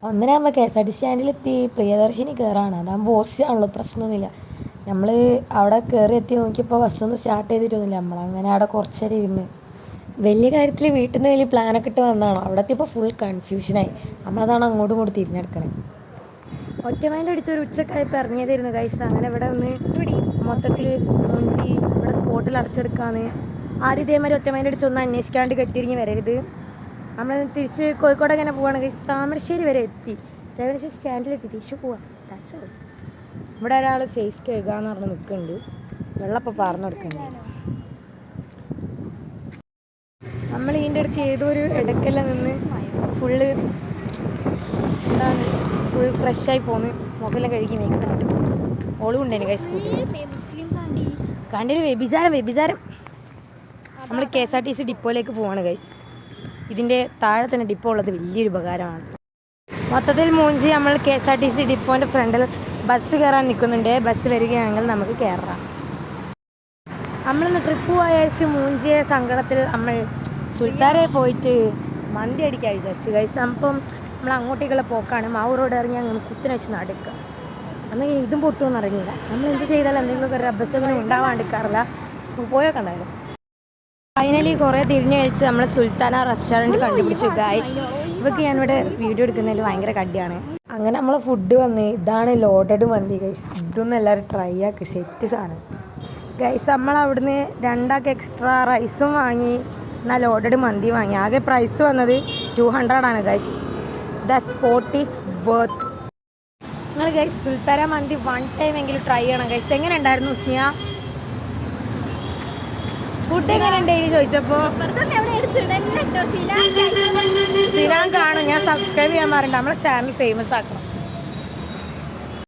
ഒന്നിനാകുമ്പോൾ K S R T സ്റ്റാൻഡിലെത്തി പ്രിയദർശിനി കയറാണ്. അതാകുമ്പോൾ ഓർച്ചയാണല്ലോ, പ്രശ്നമൊന്നുമില്ല. നമ്മൾ അവിടെ കയറി എത്തി നോക്കിയപ്പോൾ ബസ്സൊന്നും സ്റ്റാർട്ട് ചെയ്തിട്ടൊന്നുമില്ല. നമ്മളങ്ങനെ അവിടെ കുറച്ചേരം ഇരുന്ന് വലിയ കാര്യത്തിൽ വീട്ടിൽ നിന്ന് വലിയ പ്ലാനൊക്കെ ഇട്ട് വന്നതാണ്. അവിടെ എത്തിയപ്പോൾ ഫുൾ കൺഫ്യൂഷനായി. നമ്മളതാണ് അങ്ങോട്ടും ഇങ്ങോട്ടും തിരിഞ്ഞെടുക്കണേ. ഒറ്റമൈൻഡ് അടിച്ചൊരു ഉച്ചക്കായപ്പോൾ ഇറങ്ങിയതായിരുന്നു ഗൈസ്. അങ്ങനെ ഇവിടെ ഒന്ന് മൊത്തത്തിൽ മുൻസി ഇവിടെ സ്പോട്ടിൽ അടച്ചെടുക്കാന്ന്. ആരും ഇതേമാതിരി ഒറ്റമൈൻഡ് അടിച്ചൊന്നും അന്വേഷിക്കാണ്ട് കെട്ടിയിരിങ്ങി വരരുത്. നമ്മൾ തിരിച്ച് കോഴിക്കോട് എങ്ങനെ പോവുകയാണ് ഗൈസ്. താമരശ്ശേരി വരെ എത്തി. താമരശ്ശേരി സ്റ്റാൻഡിലെത്തി തിരിച്ച് പോവാം. താങ്ക്സ്. ഇവിടെ ഒരാൾ ഫേസ് കഴുകാന്ന് പറഞ്ഞ് നിൽക്കുന്നുണ്ട്. വെള്ളപ്പോൾ പറഞ്ഞു കൊടുക്കുന്നുണ്ട്. നമ്മൾ ഇതിൻ്റെ ഇടയ്ക്ക് ഏതോ ഒരു ഇടയ്ക്കെല്ലാം നിന്ന് ഫുള്ള് എന്താണ് ഫുൾ ഫ്രഷായി പോന്ന് മുഖമെല്ലാം കഴുകി മേക്കപ്പ് ഇട്ട് ഓളും ഉണ്ടേന് കൈ സ്കൂട്ടിൽ. കണ്ടിന് വ്യഭിചാരം. നമ്മൾ K S R T C ഡിപ്പോയിലേക്ക് പോവാണ് ഗൈസ്. ഇതിൻ്റെ താഴെ തന്നെ ഡിപ്പോ ഉള്ളത് വലിയൊരു ഉപകാരമാണ്. മൊത്തത്തിൽ മൂഞ്ചി നമ്മൾ K S R T C ഡിപ്പോൻ്റെ ഫ്രണ്ടിൽ ബസ് കയറാൻ നിൽക്കുന്നുണ്ട്. ബസ് വരികയാണെങ്കിൽ നമുക്ക് കയറാം. നമ്മളിന്ന് ട്രിപ്പ് പോയഴിച്ച് മൂഞ്ചിയ സങ്കടത്തിൽ നമ്മൾ സുൽത്താനെ പോയിട്ട് മന്തി അടിക്കാൻ വിചാരിച്ചു ഗൈസ്. അപ്പം നമ്മൾ അങ്ങോട്ടേക്കുള്ള പോക്കാണ്. മാവൂർ റോഡ് ഇറങ്ങി അങ്ങനെ കുത്തിനെ വെച്ച് നടക്കുക. അന്നെങ്കിൽ ഇതും പൊട്ടുമെന്ന് അറിഞ്ഞില്ല. നമ്മൾ എന്ത് ചെയ്താലും എന്തെങ്കിലുമൊക്കെ ഒരു അഭ്യസനം ഉണ്ടാവാണ്ടിരിക്കാറില്ല. പോയൊക്കെ എന്തായാലും ഫൈനലി കുറേ തിരിഞ്ഞു കഴിച്ച് നമ്മൾ സുൽത്താന റെസ്റ്റോറൻറ്റ് കണ്ടുപിടിച്ചു ഗൈസ്. ഇവർക്ക് ഞാനിവിടെ വീഡിയോ എടുക്കുന്നതിൽ ഭയങ്കര കടിയാണ്. അങ്ങനെ നമ്മൾ ഫുഡ് വന്ന് ഇതാണ് ലോഡഡ് മന്തി ഗൈസ്. ഇതൊന്നും എല്ലാവരും ട്രൈ ആക്കി സെറ്റ് സാധനം ഗൈസ്. നമ്മൾ അവിടുന്ന് 2 എക്സ്ട്രാ റൈസും വാങ്ങി, എന്നാൽ ലോഡഡ് മന്തി വാങ്ങി. ആകെ പ്രൈസ് വന്നത് 200 ആണ് guys. The spot is worth. നിങ്ങൾ ഗൈസ് സുൽത്താന മന്തി 1 ടൈം എങ്കിലും ട്രൈ ചെയ്യണം ഗൈസ്. എങ്ങനെ ഉണ്ടായിരുന്നു സ്നിയ? ഫുഡ് എങ്ങനെ ഉണ്ടായിരുന്നു ചോദിച്ചപ്പോൾ സ്ഥിരം കാണും. ഞാൻ സബ്സ്ക്രൈബ് ചെയ്യാൻ മാറുണ്ട്. നമ്മളെ ചാനൽ ഫേമസ് ആക്കണം.